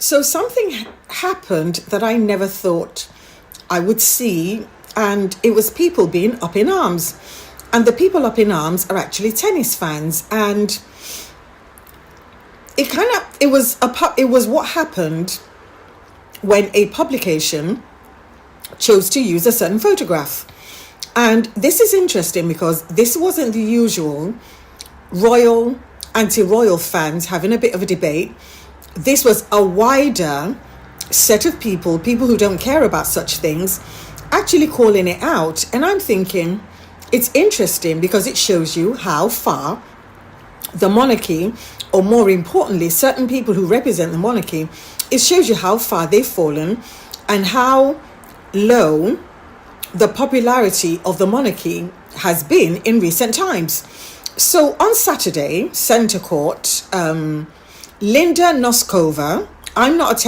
So something happened that I never thought I would see, and it was people being up in arms. And the people up in arms are actually tennis fans, and it was what happened when a publication chose to use a certain photograph. And this is interesting because this wasn't the usual royal, anti-royal fans having a bit of a debate. This was a wider set of people who don't care about such things, actually calling it out. And I'm thinking, it's interesting because it shows you how far the monarchy, or more importantly, certain people who represent the monarchy, it shows you how far they've fallen and how low the popularity of the monarchy has been in recent times. So on Saturday, Centre Court, Linda Noskova, I'm not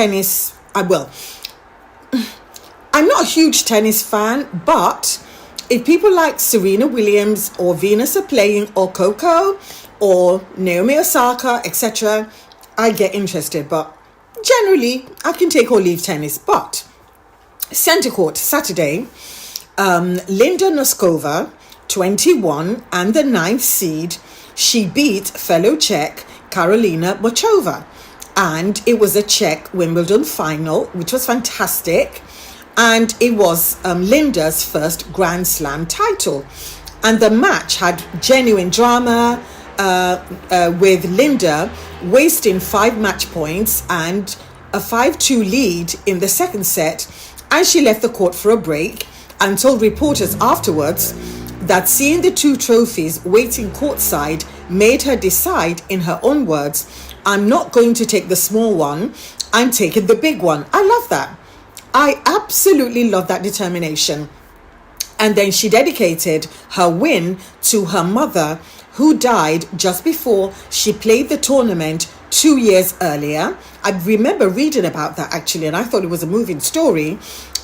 a huge tennis fan, but if people like Serena Williams or Venus are playing, or Coco or Naomi Osaka, etc., I get interested. But generally, I can take or leave tennis. But Centre Court, Saturday, Linda Noskova, 21 and the 9th seed, she beat fellow Czech Karolina Muchova. And it was a Czech Wimbledon final, which was fantastic. And it was Linda's first Grand Slam title. And the match had genuine drama, with Linda wasting 5 match points and a 5-2 lead in the second set. And she left the court for a break and told reporters afterwards that seeing the 2 trophies waiting courtside made her decide, in her own words, "I'm not going to take the small one, I'm taking the big one." I love that. I absolutely love that determination. And then she dedicated her win to her mother, who died just before she played the tournament 2 years earlier. I remember reading about that actually, and I thought it was a moving story.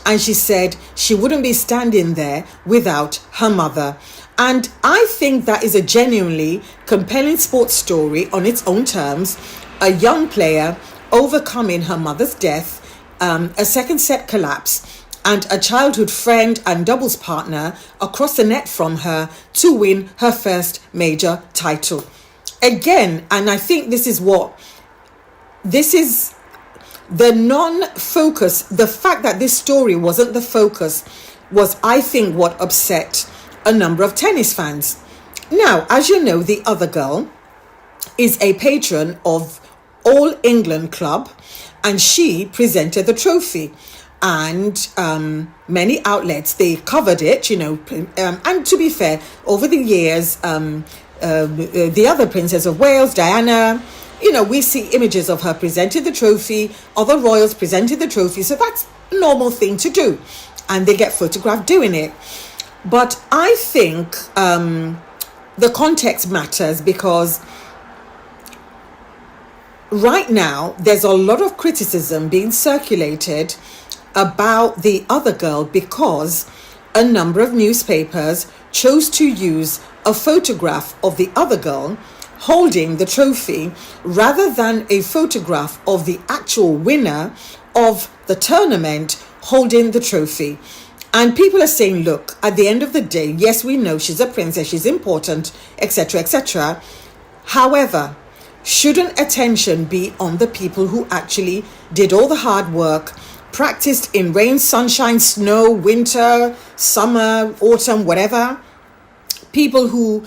And she said she wouldn't be standing there without her mother. And I think that is a genuinely compelling sports story on its own terms. A young player overcoming her mother's death, a second set collapse, and a childhood friend and doubles partner across the net from her to win her first major title. Again, and I think this is the non-focus, the fact that this story wasn't the focus was, I think, what upset a number of tennis fans. Now, as you know, the other girl is a patron of All England Club, and she presented the trophy. And many outlets, they covered it, and to be fair, over the years, the other Princess of Wales, Diana, we see images of her presenting the trophy, other royals presenting the trophy, so that's a normal thing to do, and they get photographed doing it. But I think the context matters, because right now there's a lot of criticism being circulated about the other girl, because a number of newspapers chose to use a photograph of the other girl holding the trophy rather than a photograph of the actual winner of the tournament holding the trophy. And people are saying, look, at the end of the day, yes, we know she's a princess, she's important, etc., etc. However, shouldn't attention be on the people who actually did all the hard work, practiced in rain, sunshine, snow, winter, summer, autumn, whatever? People who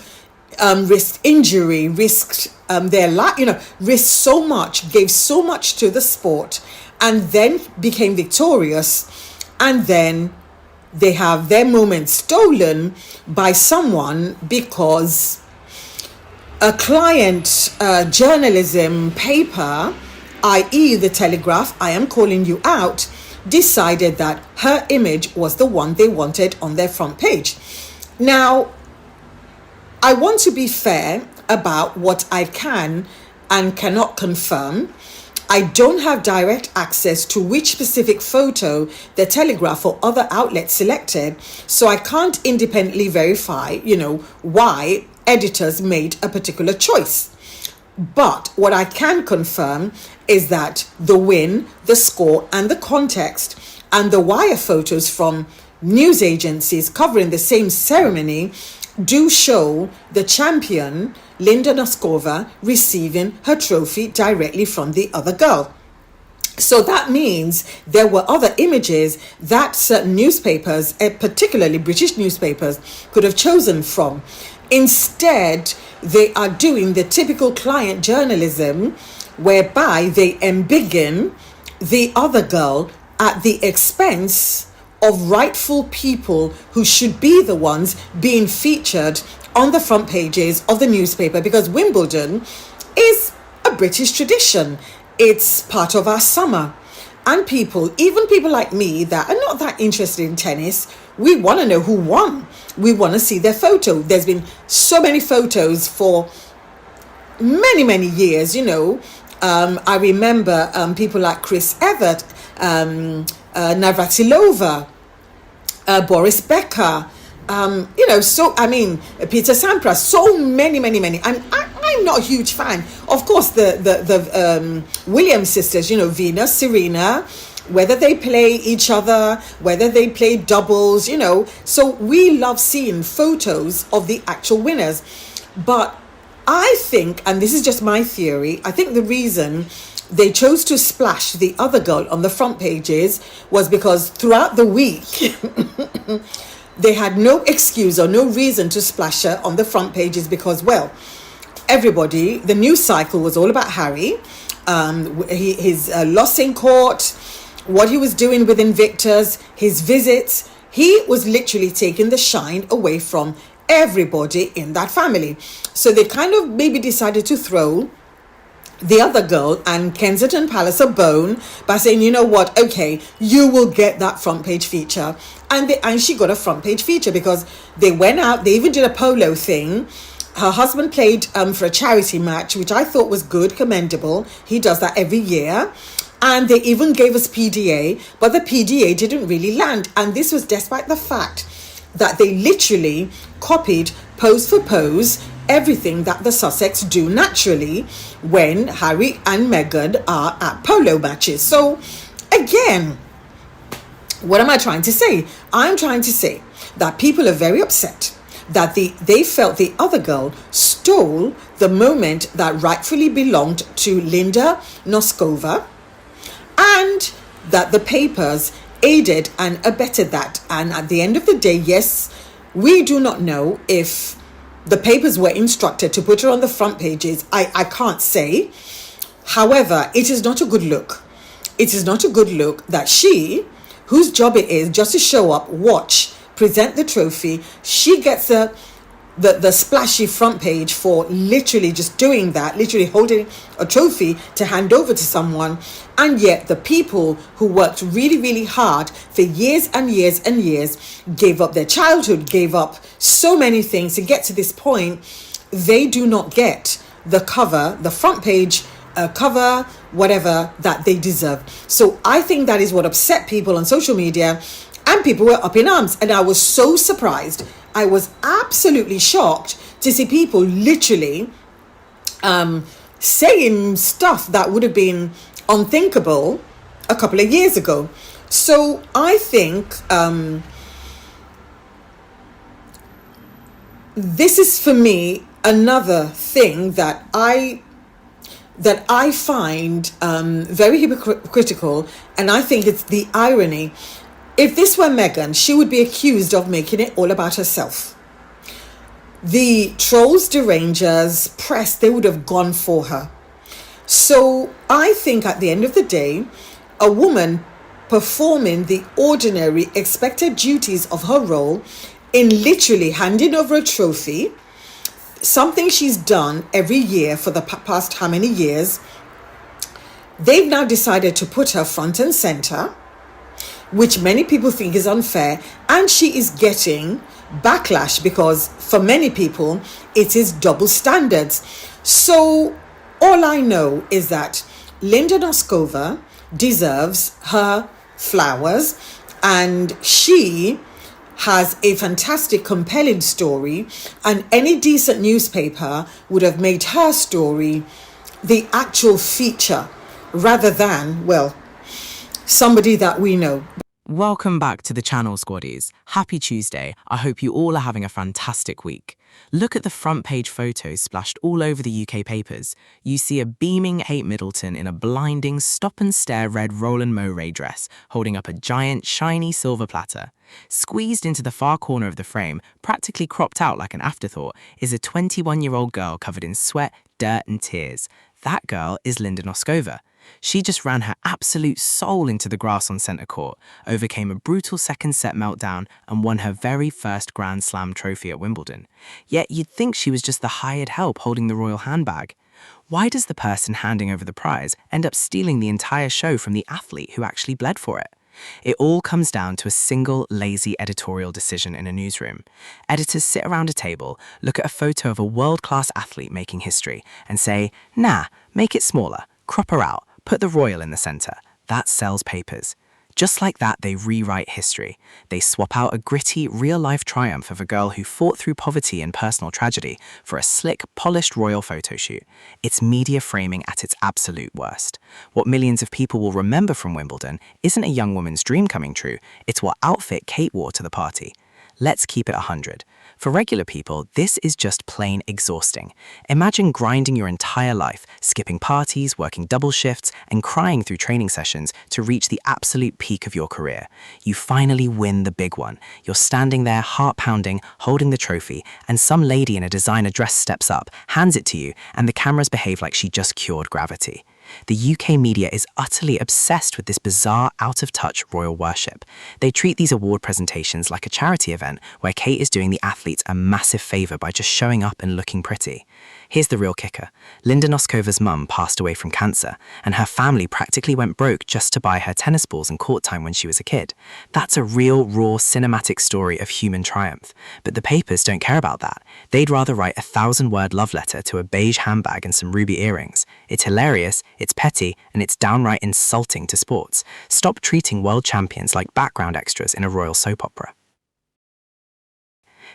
risked injury, risked their life, risked so much, gave so much to the sport, and then became victorious, and then they have their moment stolen by someone because a client journalism paper, i.e. the Telegraph, I am calling you out, decided that her image was the one they wanted on their front page. Now, I want to be fair about what I can and cannot confirm. I don't have direct access to which specific photo the Telegraph or other outlets selected, so I can't independently verify, why editors made a particular choice. But what I can confirm is that the win, the score, and the context, and the wire photos from news agencies covering the same ceremony do show the champion, Linda Noskova, receiving her trophy directly from the other girl. So that means there were other images that certain newspapers, particularly British newspapers, could have chosen from. Instead, they are doing the typical client journalism whereby they embiggen the other girl at the expense of rightful people who should be the ones being featured on the front pages of the newspaper, because Wimbledon is a British tradition. It's part of our summer. And even people like me that are not that interested in tennis, we want to know who won. We want to see their photo. There's been so many photos for many, many years, I remember people like Chris Evert, Navratilova, Boris Becker, Peter Sampras, so many. I'm not a huge fan. Of course, the Williams sisters, Venus, Serena, whether they play each other, whether they play doubles, so we love seeing photos of the actual winners. But I think, and this is just my theory, I think the reason they chose to splash the other girl on the front pages was because throughout the week, they had no excuse or no reason to splash her on the front pages because, well, everybody, the news cycle was all about Harry, his loss in court, what he was doing with Invictus, his visits. He was literally taking the shine away from everybody in that family. So they kind of maybe decided to throw the other girl and Kensington Palace a bone by saying, you know what, okay, you will get that front page feature. And she got a front page feature because they went out, they even did a polo thing. Her husband played for a charity match, which I thought was good, commendable. He does that every year. And they even gave us PDA, but the PDA didn't really land. And this was despite the fact that they literally copied pose for pose everything that the Sussex do naturally when Harry and Meghan are at polo matches. So again, what am I trying to say? I'm trying to say that people are very upset that they felt the other girl stole the moment that rightfully belonged to Linda Noskova, and that the papers aided and abetted that. And at the end of the day, yes, we do not know if the papers were instructed to put her on the front pages. I can't say. However, it is not a good look. It is not a good look that she, whose job it is just to show up, watch, present the trophy, she gets the splashy front page for literally just doing that, literally holding a trophy to hand over to someone. And yet the people who worked really, really hard for years and years and years, gave up their childhood, gave up so many things to get to this point, they do not get the cover, the front page cover, whatever that they deserve. So I think that is what upset people on social media, and people were up in arms. And I was so surprised. I was absolutely shocked to see people literally saying stuff that would have been unthinkable a couple of years ago. So I think this is, for me, another thing that I find very hypocritical, and I think it's the irony. If this were Meghan, she would be accused of making it all about herself. The trolls, derangers, press, they would have gone for her. So I think at the end of the day, a woman performing the ordinary expected duties of her role in literally handing over a trophy, something she's done every year for the past how many years, they've now decided to put her front and center, which many people think is unfair, and she is getting backlash because for many people it is double standards. So all I know is that Linda Noskova deserves her flowers, and she has a fantastic, compelling story, and any decent newspaper would have made her story the actual feature rather than, well, somebody that we know. Welcome back to the channel, Squaddies. Happy Tuesday. I hope you all are having a fantastic week. Look at the front page photos splashed all over the UK papers. You see a beaming Kate Middleton in a blinding stop-and-stare red Roland Mouret dress, holding up a giant, shiny silver platter. Squeezed into the far corner of the frame, practically cropped out like an afterthought, is a 21-year-old girl covered in sweat, dirt and tears. That girl is Linda Noskova. She just ran her absolute soul into the grass on centre court, overcame a brutal second set meltdown and won her very first Grand Slam trophy at Wimbledon. Yet you'd think she was just the hired help holding the royal handbag. Why does the person handing over the prize end up stealing the entire show from the athlete who actually bled for it? It all comes down to a single lazy editorial decision in a newsroom. Editors sit around a table, look at a photo of a world-class athlete making history and say, nah, make it smaller, crop her out, put the royal in the centre. That sells papers. Just like that, they rewrite history. They swap out a gritty, real-life triumph of a girl who fought through poverty and personal tragedy for a slick, polished royal photo shoot. It's media framing at its absolute worst. What millions of people will remember from Wimbledon isn't a young woman's dream coming true, it's what outfit Kate wore to the party. Let's keep it 100. For regular people, this is just plain exhausting. Imagine grinding your entire life, skipping parties, working double shifts, and crying through training sessions to reach the absolute peak of your career. You finally win the big one. You're standing there, heart pounding, holding the trophy, and some lady in a designer dress steps up, hands it to you, and the cameras behave like she just cured gravity. The UK media is utterly obsessed with this bizarre, out-of-touch royal worship. They treat these award presentations like a charity event where Kate is doing the athletes a massive favour by just showing up and looking pretty. Here's the real kicker. Linda Noskova's mum passed away from cancer, and her family practically went broke just to buy her tennis balls and court time when she was a kid. That's a real, raw, cinematic story of human triumph. But the papers don't care about that. They'd rather write a 1,000-word love letter to a beige handbag and some ruby earrings. It's hilarious, it's petty, and it's downright insulting to sports. Stop treating world champions like background extras in a royal soap opera.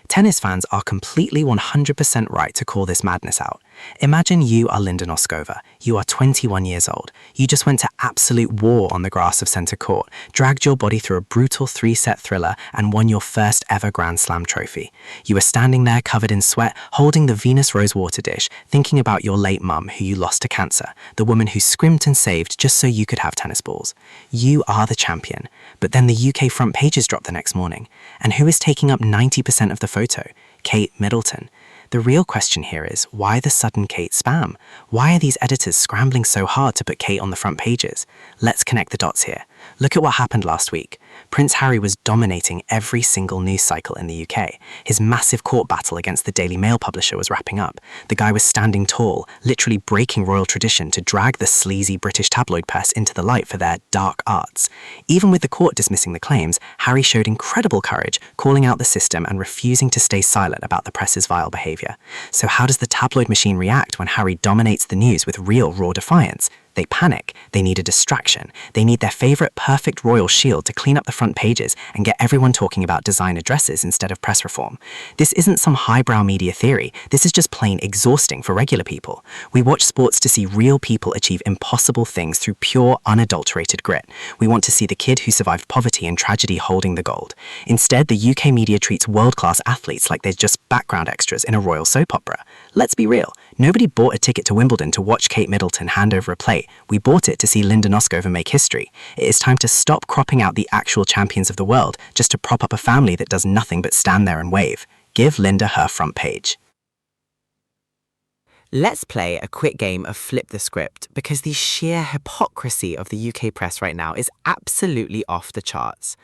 Tennis fans are completely 100% right to call this madness out. Imagine you are Linda Noskova. You are 21 years old. You just went to absolute war on the grass of centre court, dragged your body through a brutal 3-set thriller, and won your first ever Grand Slam trophy. You were standing there covered in sweat, holding the Venus rosewater dish, thinking about your late mum who you lost to cancer, the woman who scrimped and saved just so you could have tennis balls. You are the champion. But then the UK front pages dropped the next morning. And who is taking up 90% of the photo? Kate Middleton. The real question here is, why the sudden Kate spam? Why are these editors scrambling so hard to put Kate on the front pages? Let's connect the dots here. Look at what happened last week. Prince Harry was dominating every single news cycle in the UK. His massive court battle against the Daily Mail publisher was wrapping up. The guy was standing tall, literally breaking royal tradition to drag the sleazy British tabloid press into the light for their dark arts. Even with the court dismissing the claims, Harry showed incredible courage, calling out the system and refusing to stay silent about the press's vile behaviour. So how does the tabloid machine react when Harry dominates the news with real raw defiance? They panic, they need a distraction, they need their favourite perfect royal shield to clean up the front pages and get everyone talking about designer dresses instead of press reform. This isn't some highbrow media theory, this is just plain exhausting for regular people. We watch sports to see real people achieve impossible things through pure, unadulterated grit. We want to see the kid who survived poverty and tragedy holding the gold. Instead, the UK media treats world-class athletes like they're just background extras in a royal soap opera. Let's be real, nobody bought a ticket to Wimbledon to watch Kate Middleton hand over a plate. We bought it to see Linda Noskova make history. It is time to stop cropping out the actual champions of the world just to prop up a family that does nothing but stand there and wave. Give Linda her front page. Let's play a quick game of flip the script because the sheer hypocrisy of the UK press right now is absolutely off the charts.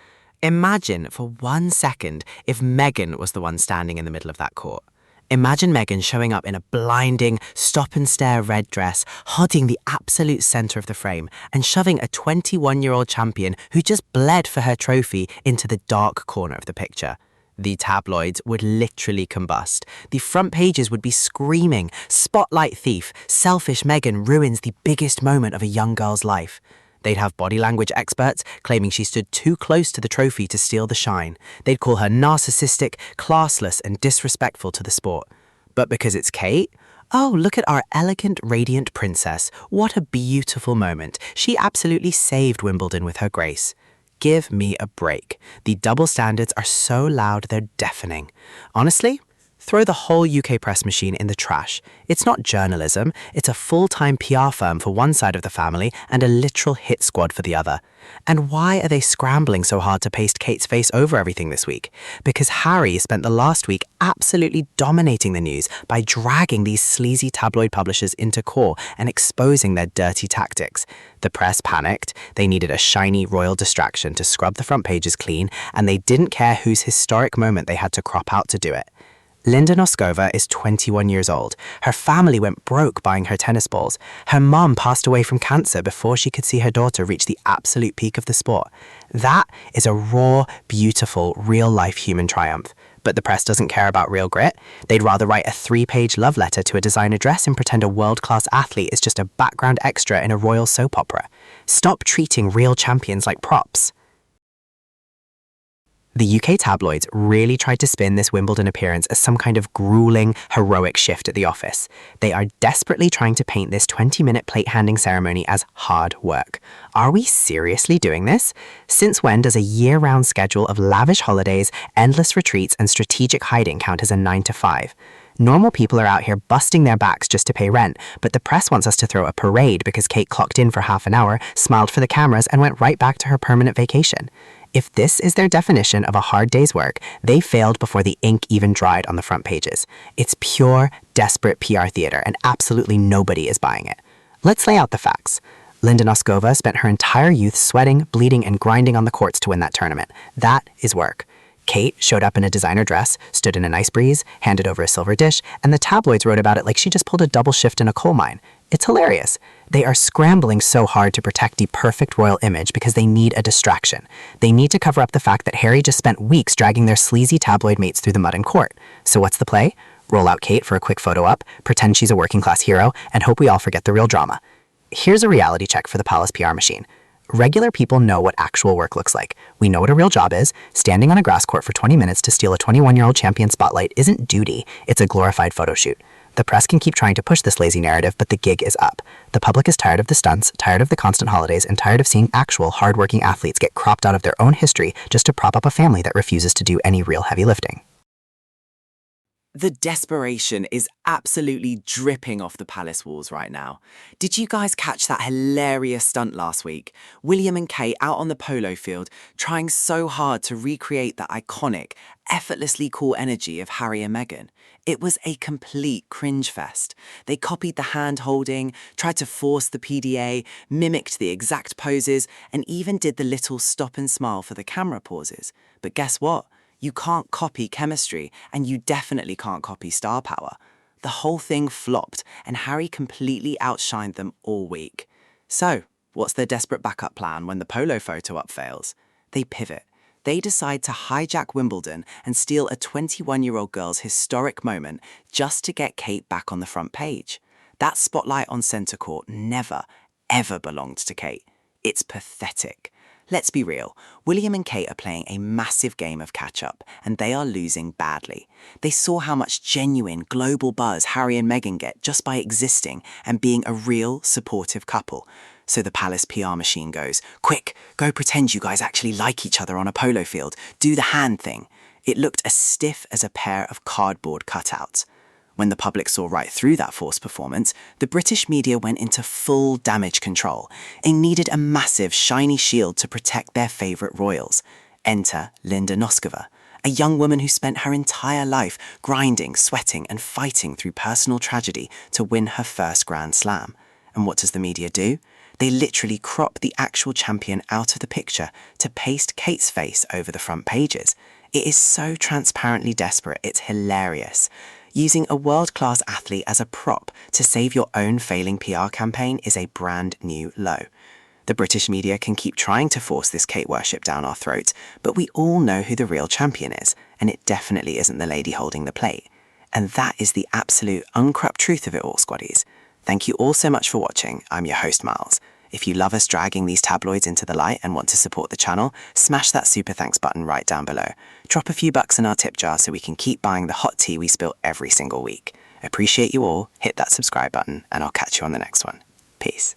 Imagine for 1 second if Meghan was the one standing in the middle of that court. Imagine Meghan showing up in a blinding, stop-and-stare red dress, holding the absolute centre of the frame, and shoving a 21-year-old champion who just bled for her trophy into the dark corner of the picture. The tabloids would literally combust. The front pages would be screaming, "Spotlight thief, selfish Meghan ruins the biggest moment of a young girl's life." They'd have body language experts claiming she stood too close to the trophy to steal the shine. They'd call her narcissistic, classless, and disrespectful to the sport. But because it's Kate? Oh, look at our elegant, radiant princess. What a beautiful moment. She absolutely saved Wimbledon with her grace. Give me a break. The double standards are so loud they're deafening. Honestly, throw the whole UK press machine in the trash. It's not journalism, it's a full-time PR firm for one side of the family and a literal hit squad for the other. And why are they scrambling so hard to paste Kate's face over everything this week? Because Harry spent the last week absolutely dominating the news by dragging these sleazy tabloid publishers into court and exposing their dirty tactics. The press panicked, they needed a shiny royal distraction to scrub the front pages clean, and they didn't care whose historic moment they had to crop out to do it. Linda Noskova is 21 years old. Her family went broke buying her tennis balls. Her mom passed away from cancer before she could see her daughter reach the absolute peak of the sport. That is a raw, beautiful, real-life human triumph. But the press doesn't care about real grit. They'd rather write a 3-page love letter to a designer dress and pretend a world-class athlete is just a background extra in a royal soap opera. Stop treating real champions like props. The UK tabloids really tried to spin this Wimbledon appearance as some kind of grueling, heroic shift at the office. They are desperately trying to paint this 20-minute plate-handing ceremony as hard work. Are we seriously doing this? Since when does a year-round schedule of lavish holidays, endless retreats, and strategic hiding count as a 9-to-5? Normal people are out here busting their backs just to pay rent, but the press wants us to throw a parade because Kate clocked in for half an hour, smiled for the cameras, and went right back to her permanent vacation. If this is their definition of a hard day's work, they failed before the ink even dried on the front pages. It's pure, desperate PR theater, and absolutely nobody is buying it. Let's lay out the facts. Linda Noskova spent her entire youth sweating, bleeding, and grinding on the courts to win that tournament. That is work. Kate showed up in a designer dress, stood in a nice breeze, handed over a silver dish, and the tabloids wrote about it like she just pulled a double shift in a coal mine. It's hilarious. They are scrambling so hard to protect the perfect royal image because they need a distraction. They need to cover up the fact that Harry just spent weeks dragging their sleazy tabloid mates through the mud in court. So what's the play? Roll out Kate for a quick photo op, pretend she's a working-class hero, and hope we all forget the real drama. Here's a reality check for the Palace PR machine. Regular people know what actual work looks like. We know what a real job is. Standing on a grass court for 20 minutes to steal a 21-year-old champion spotlight isn't duty, it's a glorified photo shoot. The press can keep trying to push this lazy narrative, but the gig is up. The public is tired of the stunts, tired of the constant holidays, and tired of seeing actual hard-working athletes get cropped out of their own history just to prop up a family that refuses to do any real heavy lifting. The desperation is absolutely dripping off the palace walls right now. Did you guys catch that hilarious stunt last week? William and Kate out on the polo field trying so hard to recreate that iconic, effortlessly cool energy of Harry and Meghan. It was a complete cringe fest. They copied the hand-holding, tried to force the PDA, mimicked the exact poses, and even did the little stop and smile for the camera pauses. But guess what? You can't copy chemistry, and you definitely can't copy star power. The whole thing flopped, and Harry completely outshined them all week. So, what's their desperate backup plan when the polo photo op fails? They pivot. They decide to hijack Wimbledon and steal a 21-year-old girl's historic moment just to get Kate back on the front page. That spotlight on centre court never, ever belonged to Kate. It's pathetic. Let's be real, William and Kate are playing a massive game of catch-up, and they are losing badly. They saw how much genuine, global buzz Harry and Meghan get just by existing and being a real, supportive couple. So the palace PR machine goes, "Quick, go pretend you guys actually like each other on a polo field. Do the hand thing." It looked as stiff as a pair of cardboard cutouts. When the public saw right through that forced performance, the British media went into full damage control. They needed a massive, shiny shield to protect their favourite royals. Enter Linda Noskova, a young woman who spent her entire life grinding, sweating and fighting through personal tragedy to win her first Grand Slam. And what does the media do? They literally crop the actual champion out of the picture to paste Kate's face over the front pages. It is so transparently desperate, it's hilarious. Using a world-class athlete as a prop to save your own failing PR campaign is a brand new low. The British media can keep trying to force this Kate worship down our throats, but we all know who the real champion is, and it definitely isn't the lady holding the plate. And that is the absolute uncropped truth of it all, squaddies. Thank you all so much for watching. I'm your host, Miles. If you love us dragging these tabloids into the light and want to support the channel, smash that super thanks button right down below. Drop a few bucks in our tip jar so we can keep buying the hot tea we spill every single week. I appreciate you all. Hit that subscribe button, and I'll catch you on the next one. Peace.